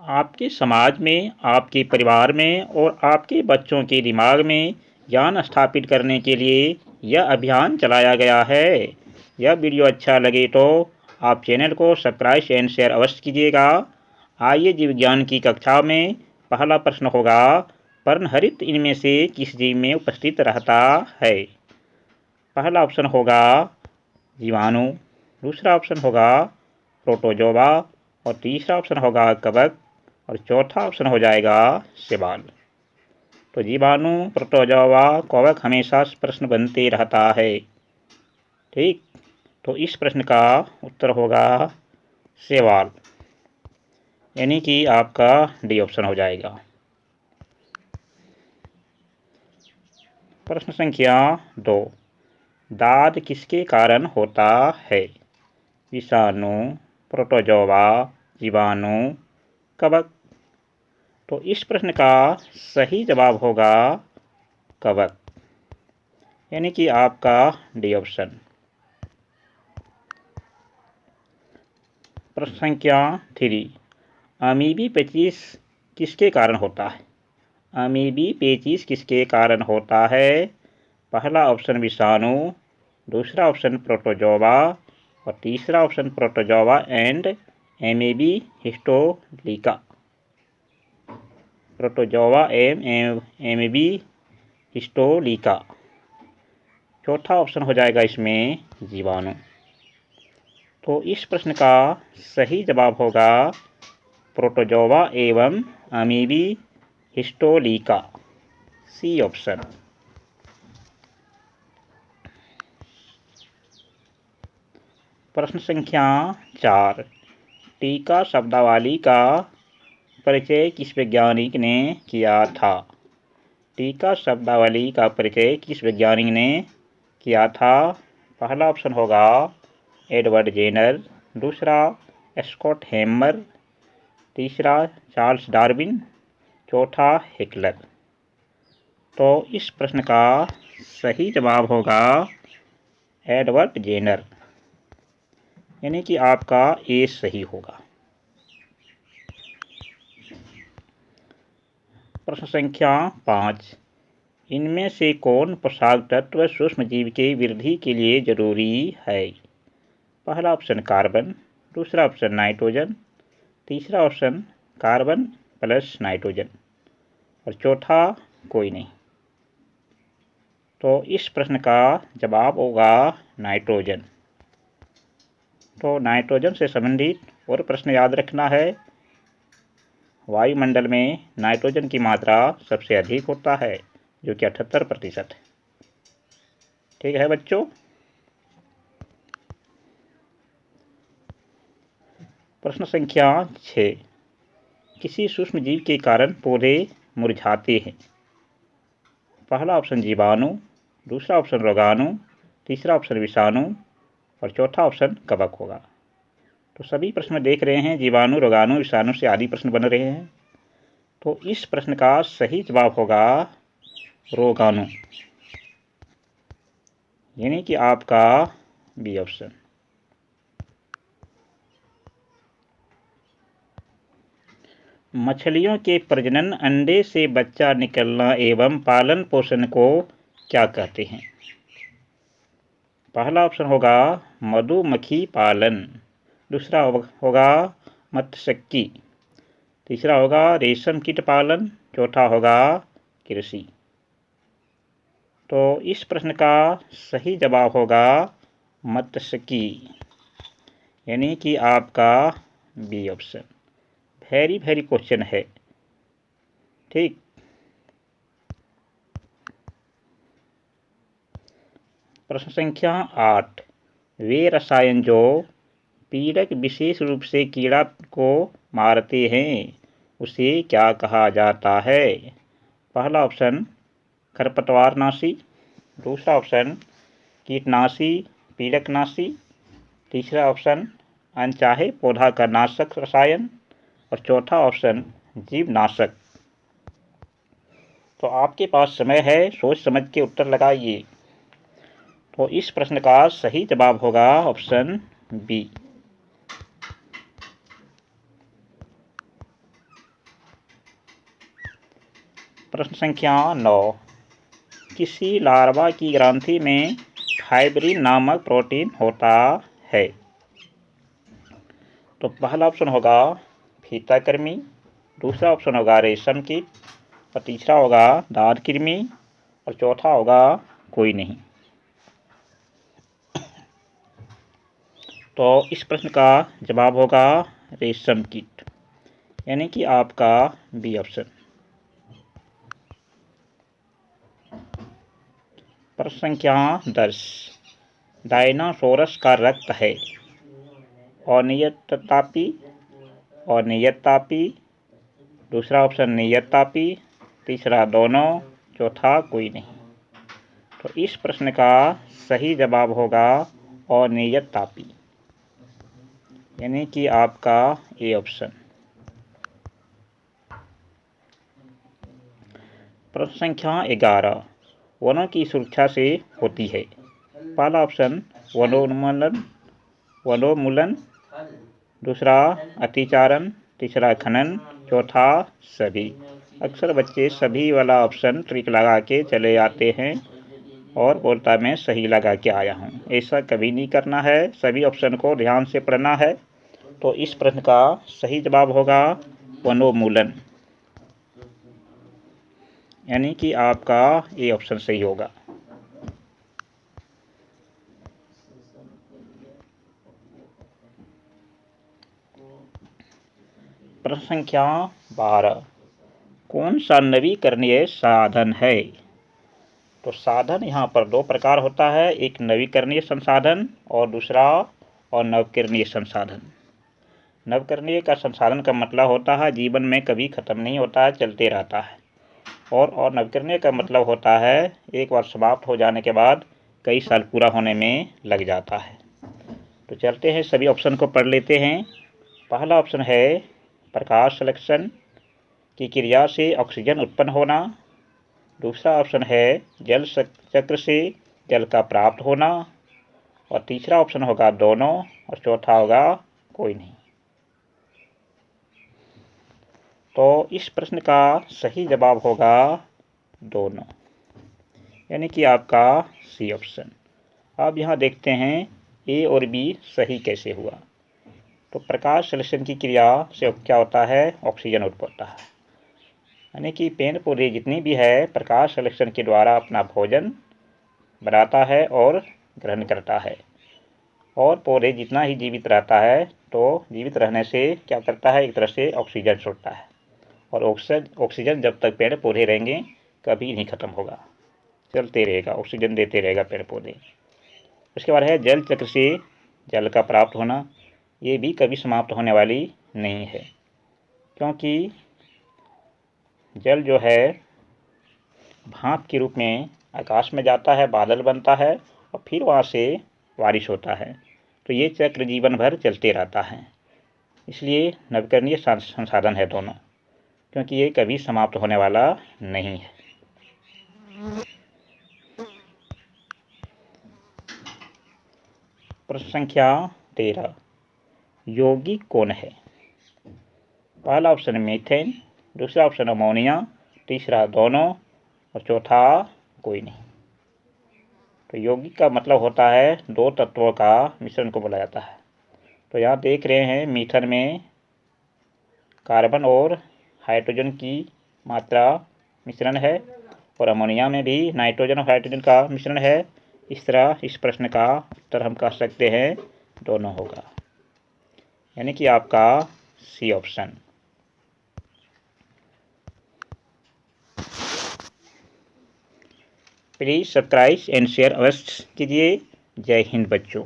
आपके समाज में, आपके परिवार में और आपके बच्चों के दिमाग में ज्ञान स्थापित करने के लिए यह अभियान चलाया गया है। यह वीडियो अच्छा लगे तो आप चैनल को सब्सक्राइब एंड शेयर अवश्य कीजिएगा। आइए जीव विज्ञान की कक्षा में पहला प्रश्न होगा, पर्णहरित इनमें से किस जीव में उपस्थित रहता है? पहला ऑप्शन होगा जीवाणु, दूसरा ऑप्शन होगा प्रोटोजोआ और तीसरा ऑप्शन होगा कवक और चौथा ऑप्शन हो जाएगा शैवाल। तो जीवाणु, प्रोटोजोआ, कवक हमेशा प्रश्न बनते रहता है। ठीक, तो इस प्रश्न का उत्तर होगा शैवाल, यानी कि आपका डी ऑप्शन हो जाएगा। प्रश्न संख्या 2, दाद किसके कारण होता है? विषाणु, प्रोटोजोआ, जीवाणु, कवक। तो इस प्रश्न का सही जवाब होगा कवक, यानी कि आपका डी ऑप्शन। प्रश्न संख्या 3, अमीबी पेचिस किसके कारण होता है? अमीबी पेचिस किसके कारण होता है? पहला ऑप्शन विषाणु, दूसरा ऑप्शन प्रोटोजोआ और तीसरा option protozoa and amoebae histolytica. Protozoa amoebae histolytica. चौथा ऑप्शन हो जाएगा इसमें जीवाणु। तो इस प्रश्न का सही जवाब होगा प्रोटोजोआ एवं अमीबी हिस्टोलिका, सी ऑप्शन। प्रश्न संख्या 4, टीका शब्दावली का परिचय किस वैज्ञानिक ने किया था? टीका शब्दावली का परिचय किस वैज्ञानिक ने किया था? पहला ऑप्शन होगा एडवर्ड जेनर, दूसरा स्कॉट हेमर, तीसरा चार्ल्स डार्विन, चौथा हिटलर। तो इस प्रश्न का सही जवाब होगा एडवर्ड जेनर, यानी कि आपका ए सही होगा। प्रश्न संख्या 5, इनमें से कौन पोषक तत्व सूक्ष्मजीव के वृद्धि के लिए जरूरी है? पहला ऑप्शन कार्बन, दूसरा ऑप्शन नाइट्रोजन, तीसरा ऑप्शन कार्बन प्लस नाइट्रोजन और चौथा कोई नहीं। तो इस प्रश्न का जवाब होगा नाइट्रोजन। तो नाइट्रोजन से संबंधित और प्रश्न याद रखना है। वायुमंडल में नाइट्रोजन की मात्रा सबसे अधिक होता है, जो कि 78% है। ठीक है बच्चों। प्रश्न संख्या 6, किसी सूक्ष्मजीव के कारण पौधे मुरझाते हैं? पहला ऑप्शन जीवाणु, दूसरा ऑप्शन रोगाणु, तीसरा ऑप्शन विषाणु और चौथा ऑप्शन कवक होगा। तो सभी प्रश्न देख रहे हैं जीवाणु, रोगाणु, विषाणु से आदि प्रश्न बन रहे हैं। तो इस प्रश्न का सही जवाब होगा रोगाणु, यानी कि आपका बी ऑप्शन। मछलियों के प्रजनन, अंडे से बच्चा निकलना एवं पालन पोषण को क्या कहते हैं? पहला ऑप्शन होगा मधुमक्खी पालन, दूसरा होगा मत्स्यिकी, तीसरा होगा रेशम कीट पालन, चौथा होगा कृषि। तो इस प्रश्न का सही जवाब होगा मत्स्यिकी, यानी कि आपका बी ऑप्शन। वेरी क्वेश्चन है। ठीक, प्रश्न संख्या 8, वे रसायन जो पीड़क विशेष रूप से कीड़ा को मारते हैं उसे क्या कहा जाता है? पहला ऑप्शन खरपतवारनाशी, दूसरा ऑप्शन कीटनाशी पीड़कनाशी, तीसरा ऑप्शन अनचाहे पौधा का नाशक रसायन और चौथा ऑप्शन जीवनाशक। तो आपके पास समय है, सोच समझ के उत्तर लगाइए। तो इस प्रश्न का सही जवाब होगा ऑप्शन बी। प्रश्न संख्या 9, किसी लार्वा की ग्रंथि में फाइब्रिन नामक प्रोटीन होता है? तो पहला ऑप्शन होगा फीताकृमि, दूसरा ऑप्शन होगा रेशम कीट, और तीसरा होगा दाद कृमि, और चौथा होगा कोई नहीं। तो इस प्रश्न का जवाब होगा रेशम कीट, यानी कि आपका बी ऑप्शन। प्रश्न संख्या 10, डायनासोरस का रक्त है अनियततापी, अनियततापी, दूसरा ऑप्शन नियततापी, तीसरा दोनों, चौथा कोई नहीं। तो इस प्रश्न का सही जवाब होगा अनियततापी, यानी कि आपका ए ऑप्शन। प्रश्न संख्या 11, वनों की सुरक्षा से होती है? पहला ऑप्शन वनोन्मूलन, दूसरा अतिचारण, तीसरा खनन, चौथा सभी। अक्सर बच्चे सभी वाला ऑप्शन ट्रिक लगा के चले आते हैं और बोलता मैं सही लगा के आया हूँ। ऐसा कभी नहीं करना है, सभी ऑप्शन को ध्यान से पढ़ना है। तो इस प्रश्न का सही जवाब होगा वनोन्मूलन, यानी कि आपका ए ऑप्शन सही होगा। प्रश्न संख्या 12, कौन सा नवीकरणीय साधन है? तो साधन यहाँ पर दो प्रकार होता है, एक नवीकरणीय संसाधन और दूसरा अनवकरणीय संसाधन। नवकरणीय का संसाधन का मतलब होता है जीवन में कभी खत्म नहीं होता है, चलते रहता है। और नवकरणीय का मतलब होता है एक बार समाप्त हो जाने के बाद कई साल पूरा होने में लग जाता है। तो चलते हैं, सभी ऑप्शन को पढ़ लेते हैं। पहला ऑप्शन है प्रकाश संश्लेषण की क्रिया से ऑक्सीजन उत्पन्न होना, दूसरा ऑप्शन है जल चक्र से जल का प्राप्त होना, और तीसरा ऑप्शन होगा दोनों, और चौथा होगा कोई नहीं। तो इस प्रश्न का सही जवाब होगा दोनों, यानी कि आपका सी ऑप्शन। अब यहाँ देखते हैं ए और बी सही कैसे हुआ। तो प्रकाश संश्लेषण की क्रिया से क्या होता है, ऑक्सीजन उत्पन्न होता है, यानी कि पेड़ पौधे जितनी भी है प्रकाश संश्लेषण के द्वारा अपना भोजन बनाता है और ग्रहण करता है। और पौधे जितना ही जीवित रहता है तो जीवित रहने से क्या करता है, एक तरह से ऑक्सीजन छोड़ता है, और ऑक्सीजन जब तक पेड़ पौधे रहेंगे कभी नहीं खत्म होगा, चलते रहेगा, ऑक्सीजन देते रहेगा पेड़ पौधे। उसके बाद है जल चक्र से जल का प्राप्त होना, ये भी कभी समाप्त होने वाली नहीं है, क्योंकि जल जो है भाप के रूप में आकाश में जाता है, बादल बनता है और फिर वहाँ से बारिश होता है। तो ये चक्र जीवन भर चलते रहता है, इसलिए नवीकरणीय संसाधन है दोनों, क्योंकि ये कभी समाप्त होने वाला नहीं है। प्रश्न संख्या 13, यौगिक कौन है? पहला ऑप्शन मीथेन, दूसरा ऑप्शन अमोनिया, तीसरा दोनों, और चौथा कोई नहीं। तो यौगिक का मतलब होता है दो तत्वों का मिश्रण को बोला जाता है। तो यहाँ देख रहे हैं मीथेन में कार्बन और हाइड्रोजन की मात्रा मिश्रण है, और अमोनिया में भी नाइट्रोजन और हाइड्रोजन का मिश्रण है। इस तरह इस प्रश्न का उत्तर हम कह सकते हैं दोनों होगा, यानी कि आपका C option. Please subscribe and share अवश्य कीजिए। जय हिंद बच्चों।